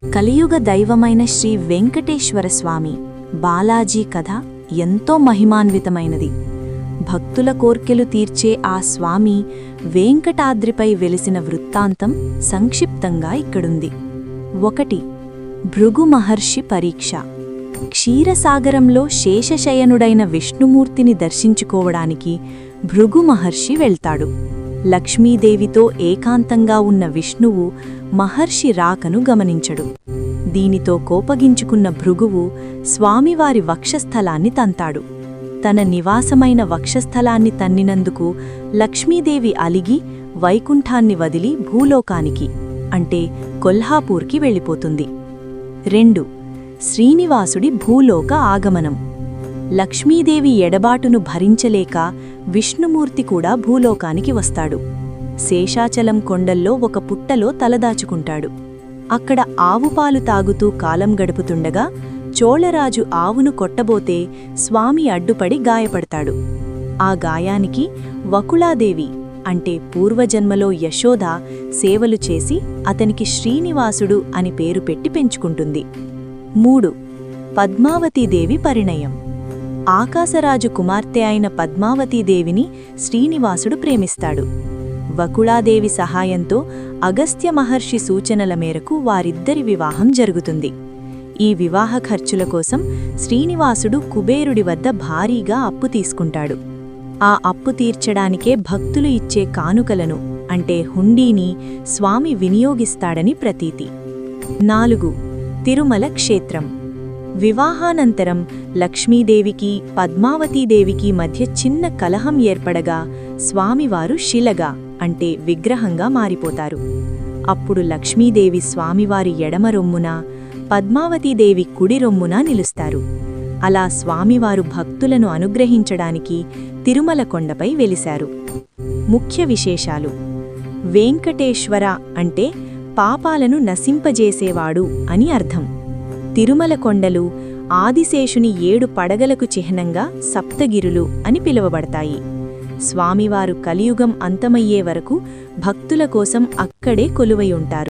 కలియుగ దైవమైన శ్రీ వెంకటేశ్వర స్వామి బాలాజీ కథ ఎంతో మహిమాన్వితమైనది. భక్తుల కోర్కెలు తీర్చే ఆ స్వామి వెంకటాద్రిపై వెలిసిన వృత్తాంతం సంక్షిప్తంగా ఇక్కడుంది. 1. భృగు మహర్షి పరీక్ష. క్షీరసాగరంలో శేషశయనుడైన విష్ణుమూర్తిని దర్శించుకోవడానికి భృగు మహర్షి వెళ్తాడు. లక్ష్మీదేవితో ఏకాంతంగా ఉన్న విష్ణువు మహర్షి రాకను గమనించడు. దీనితో కోపగించుకున్న భృగువు స్వామివారి వక్షస్థలాన్ని తంతాడు. తన నివాసమైన వక్షస్థలాన్ని తన్నినందుకు లక్ష్మీదేవి అలిగి వైకుంఠాన్ని వదిలి భూలోకానికి అంటే కొల్హాపూర్కి వెళ్ళిపోతుంది. 2. శ్రీనివాసుడి భూలోక ఆగమనం. లక్ష్మీదేవి ఎడబాటును భరించలేక విష్ణుమూర్తి కూడా భూలోకానికి వస్తాడు. శేషాచలం కొండల్లో ఒక పుట్టలో తలదాచుకుంటాడు. అక్కడ ఆవుపాలు తాగుతూ కాలం గడుపుతుండగా చోళరాజు ఆవును కొట్టబోతే స్వామి అడ్డుపడి గాయపడతాడు. ఆ గాయానికి వకుళాదేవి అంటే పూర్వజన్మలో యశోద సేవలు చేసి అతనికి శ్రీనివాసుడు అని పేరు పెట్టి పెంచుకుంటుంది. 3. పద్మావతీదేవి పరిణయం. ఆకాశరాజు కుమార్తె అయిన పద్మావతీదేవిని శ్రీనివాసుడు ప్రేమిస్తాడు. వకుళాదేవి సహాయంతో అగస్త్య మహర్షి సూచనల మేరకు వారిద్దరి వివాహం జరుగుతుంది. ఈ వివాహ ఖర్చుల కోసం శ్రీనివాసుడు కుబేరుడి వద్ద భారీగా అప్పు తీసుకుంటాడు. ఆ అప్పు తీర్చడానికే భక్తులు ఇచ్చే కానుకలను అంటే హుండీని స్వామి వినియోగిస్తాడని ప్రతీతి. 4. తిరుమల క్షేత్రం. వివాహానంతరం లక్ష్మీదేవికి పద్మావతీదేవికి మధ్య చిన్న కలహం ఏర్పడగా స్వామివారు శిలగా అంటే విగ్రహంగా మారిపోతారు. అప్పుడు లక్ష్మీదేవి స్వామివారి ఎడమ రొమ్మున, పద్మావతీదేవి కుడి రొమ్మున నిలుస్తారు. అలా స్వామివారు భక్తులను అనుగ్రహించడానికి తిరుమల కొండపై వెలిశారు. ముఖ్య విశేషాలు: వెంకటేశ్వర అంటే పాపాలను నశింపజేసేవాడు అని అర్థం. తిరుమల కొండలు ఆదిశేషుని 7 పడగలకు చిహ్నంగా సప్తగిరులు అని పిలువబడతాయి. స్వామివారు కలియుగం అంతమయ్యే వరకు భక్తుల కోసం అక్కడే కొలువై ఉంటారు.